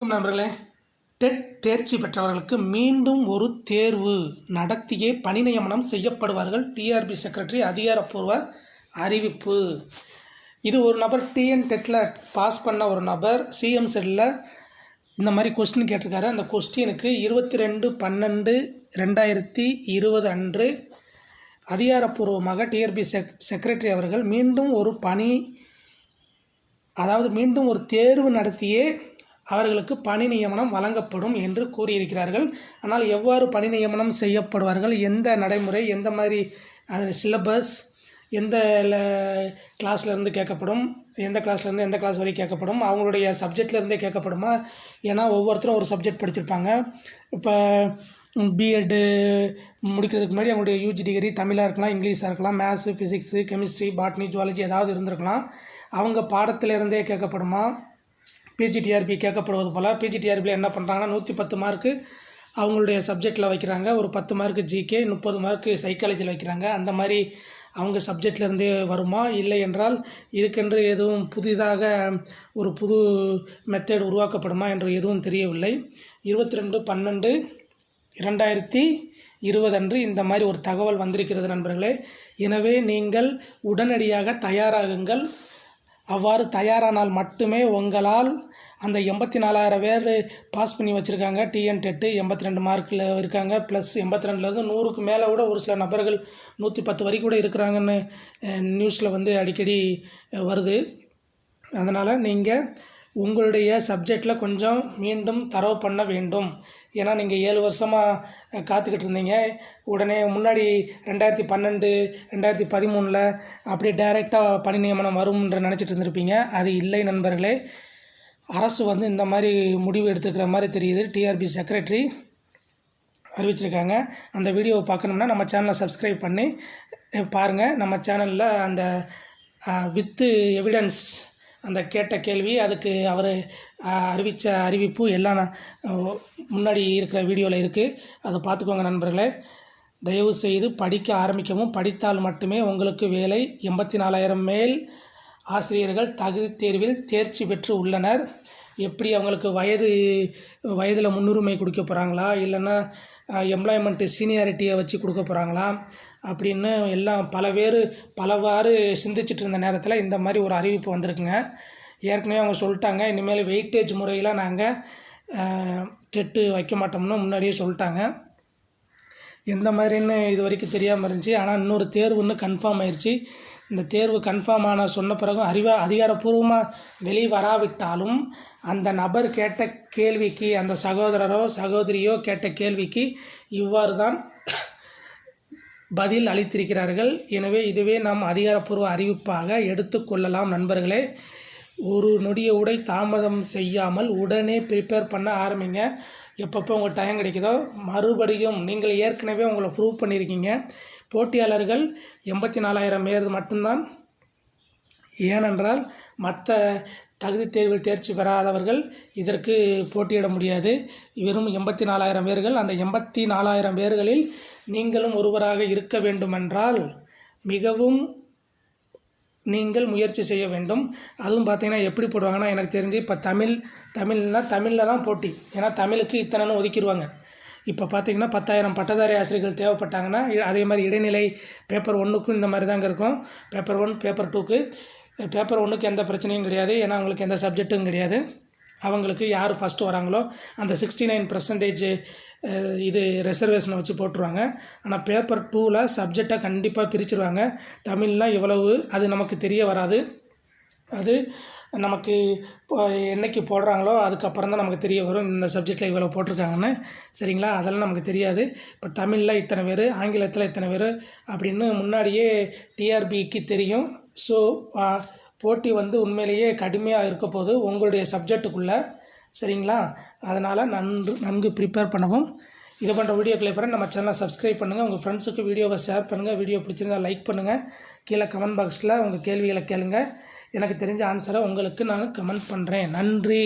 நண்பர்களே, டெட் தேர்ச்சி பெற்றவர்களுக்கு மீண்டும் ஒரு தேர்வு நடத்தியே பணி நியமனம் செய்யப்படுவார்கள். டிஆர்பி செக்ரட்டரி அதிகாரப்பூர்வ அறிவிப்பு. இது ஒரு நபர் டிஎன் டெட்டில் பாஸ் பண்ண ஒரு நபர் சிஎம் செல்லில் இந்த மாதிரி கொஸ்டின் கேட்டிருக்காரு. அந்த கொஸ்டினுக்கு 22/12/2020 அன்று அதிகாரப்பூர்வமாக டிஆர்பி செக்ரட்டரி அவர்கள் மீண்டும் ஒரு தேர்வு நடத்தியே அவர்களுக்கு பணி நியமனம் வழங்கப்படும் என்று கூறியிருக்கிறார்கள். ஆனால் எவ்வாறு பணி நியமனம் செய்யப்படுவார்கள், எந்த நடைமுறை, எந்த மாதிரி அது சிலபஸ், எந்த கிளாஸ்லேருந்து கேட்கப்படும், எந்த கிளாஸ்லேருந்து எந்த கிளாஸ் வரைக்கும் கேட்கப்படும், அவங்களுடைய சப்ஜெக்ட்லேருந்தே கேட்கப்படுமா? ஏன்னா ஒவ்வொருத்தரும் ஒரு சப்ஜெக்ட் படிச்சிருப்பாங்க. இப்போ பிஎட்டு முடிக்கிறதுக்கு முன்னாடி அவங்களுடைய யூஜி டிகிரி தமிழாக இருக்கலாம், இங்கிலீஷாக இருக்கலாம், maths, physics, chemistry, botany, zoology ஏதாவது இருந்திருக்கலாம். அவங்க பாடத்திலேருந்தே கேட்கப்படுமா? பிஜிடிஆர்பி கேட்கப்படுவது போல் பிஜிடிஆர்பியில் என்ன பண்ணுறாங்கன்னா 110 மார்க்கு அவங்களுடைய சப்ஜெக்டில் வைக்கிறாங்க, ஒரு 10 மார்க்கு ஜிகே, 30 மார்க்கு சைக்காலஜியில் வைக்கிறாங்க. அந்த மாதிரி அவங்க சப்ஜெக்ட்லேருந்தே வருமா? இல்லை என்றால் இதுக்கென்று எதுவும் புதிதாக ஒரு புது மெத்தட் உருவாக்கப்படுமா என்று எதுவும் தெரியவில்லை. 22/12/2020 அன்று இந்த மாதிரி ஒரு தகவல் வந்திருக்கிறது நண்பர்களே. எனவே நீங்கள் உடனடியாக தயாராகுங்கள். அவ்வாறு தயாரானால் மட்டுமே உங்களால் அந்த 84,000 பேர் பாஸ் பண்ணி வச்சுருக்காங்க. டிஎன் டெட்டு 82 மார்க்கில் இருக்காங்க, ப்ளஸ் 82லேருந்து 100க்கு மேலே கூட ஒரு சில நபர்கள் 110 வரைக்கும் கூட இருக்கிறாங்கன்னு நியூஸில் வந்து அடிக்கடி வருது. அதனால் நீங்கள் உங்களுடைய சப்ஜெக்டில் கொஞ்சம் மீண்டும் தரவு பண்ண வேண்டும். ஏன்னா நீங்கள் 7 வருஷமாக காத்துக்கிட்டு இருந்தீங்க. உடனே முன்னாடி 2012 2013 அப்படியே டைரெக்டாக பணி நியமனம் வரும்ன்ற நினச்சிட்டு இருந்திருப்பீங்க. அது இல்லை நண்பர்களே. அரசு வந்து இந்த மாதிரி முடிவு எடுத்துக்கிற மாதிரி தெரியுது. டிஆர்பி செக்ரட்டரி அறிவிச்சிருக்காங்க. அந்த வீடியோவை பார்க்கணும்னா நம்ம சேனலை சப்ஸ்கிரைப் பண்ணி பாருங்கள். நம்ம சேனலில் அந்த வித்து எவிடன்ஸ், அந்த கேட்ட கேள்வி, அதுக்கு அவர் அறிவித்த அறிவிப்பு எல்லாம் முன்னாடி இருக்கிற வீடியோவில் இருக்குது. அதை பார்த்துக்கோங்க நண்பர்களே. தயவு செய்து படிக்க ஆரம்பிக்கவும். படித்தால் மட்டுமே உங்களுக்கு வேலை. 84,000 மேல் ஆசிரியர்கள் தகுதி தேர்வில் தேர்ச்சி பெற்று உள்ளனர். எப்படி அவங்களுக்கு வயதில் முன்னுரிமை கொடுக்க போகிறாங்களா, இல்லைன்னா எம்ப்ளாய்மெண்ட்டு சீனியாரிட்டியை வச்சு கொடுக்க போகிறாங்களா அப்படின்னு எல்லாம் பலவாறு சிந்திச்சுட்டு இருந்த நேரத்தில் இந்த மாதிரி ஒரு அறிவிப்பு வந்திருக்குங்க. ஏற்கனவே அவங்க சொல்லிட்டாங்க, இனிமேல் வெயிட்டேஜ் முறையில் நாங்கள் டெட்டு வைக்க மாட்டோம்னு முன்னாடியே சொல்லிட்டாங்க. எந்த மாதிரின்னு இது வரைக்கும் தெரியாமல் இருந்துச்சு. ஆனால் இன்னொரு தேர்வுன்னு கன்ஃபார்ம் ஆயிடுச்சு. இந்த தேர்வு கன்ஃபார்ம் சொன்ன பிறகும் அதிகாரப்பூர்வமாக வெளிவராவிட்டாலும் அந்த நபர் கேட்ட கேள்விக்கு, அந்த சகோதரரோ சகோதரியோ கேட்ட கேள்விக்கு இவ்வாறு தான் பதில் அளித்திருக்கிறார்கள். எனவே இதுவே நாம் அதிகாரப்பூர்வ அறிவிப்பாக எடுத்துக்கொள்ளலாம் நண்பர்களே. ஒரு நொடிய உடை தாமதம் செய்யாமல் உடனே ப்ரிப்பேர் பண்ண ஆரம்பிங்க. எப்பப்போ உங்கள் டைம் கிடைக்குதோ மறுபடியும் நீங்கள் ஏற்கனவே உங்களை ப்ரூவ் பண்ணியிருக்கீங்க. போட்டியாளர்கள் 84,000 பேர் மட்டும்தான். ஏனென்றால் மற்ற தகுதி தேர்வில் தேர்ச்சி பெறாதவர்கள் இதற்கு போட்டியிட முடியாது. வெறும் 84,000 பேர்கள். அந்த 84,000 பேர்களில் நீங்களும் ஒருவராக இருக்க வேண்டுமென்றால் மிகவும் நீங்கள் முயற்சி செய்ய வேண்டும். அதுவும் பார்த்தீங்கன்னா எப்படி போடுவாங்கன்னா, எனக்கு தெரிஞ்சு இப்போ தமிழில் தான் போட்டி. ஏன்னா தமிழுக்கு இத்தனைன்னு ஒதுக்கிடுவாங்க. இப்போ பார்த்தீங்கன்னா 10,000 பட்டதாரி ஆசிரியர்கள் தேவைப்பட்டாங்கன்னா அதே மாதிரி இடைநிலை பேப்பர் 1க்கும் இந்த மாதிரி தாங்க இருக்கும். பேப்பர் 1 பேப்பர் 2க்கு. பேப்பர் 1க்கு எந்த பிரச்சனையும் கிடையாது. ஏன்னா அவங்களுக்கு எந்த சப்ஜெக்ட்டும் கிடையாது. அவங்களுக்கு யார் ஃபஸ்ட்டு வராங்களோ அந்த 69% இது ரிசர்வேஷனை வச்சு போட்டுருவாங்க. ஆனால் பேப்பர் 2ல் சப்ஜெக்டாக கண்டிப்பாக பிரிச்சுருவாங்க. தமிழ்லாம் இவ்வளவு அது நமக்கு தெரிய வராது. அது நமக்கு என்றைக்கு போடுறாங்களோ அதுக்கப்புறம் தான் நமக்கு தெரிய வரும், இந்த சப்ஜெக்டில் இவ்வளோ போட்டிருக்காங்கன்னு. சரிங்களா? அதெல்லாம் நமக்கு தெரியாது. இப்போ தமிழில் இத்தனை பேர், ஆங்கிலத்தில் இத்தனை பேர் அப்படின்னு முன்னாடியே டிஆர்பிக்கு தெரியும். ஸோ போட்டி வந்து உண்மையிலேயே கடுமையாக இருக்க போது உங்களுடைய சப்ஜெக்டுக்குள்ளே. சரிங்களா? அதனால் நன்கு ப்ரிப்பேர் பண்ணவும். இது பண்ணுற வீடியோக்களை பெற நம்ம சேனலை சப்ஸ்கிரைப் பண்ணுங்கள். உங்கள் ஃப்ரெண்ட்ஸுக்கு வீடியோவை ஷேர் பண்ணுங்கள். வீடியோ பிடிச்சிருந்தால் லைக் பண்ணுங்கள். கீழே கமெண்ட் பாக்ஸில் உங்கள் கேள்விகளை கேளுங்க. எனக்கு தெரிஞ்ச ஆன்சரை உங்களுக்கு நான் கமெண்ட் பண்ணுறேன். நன்றி.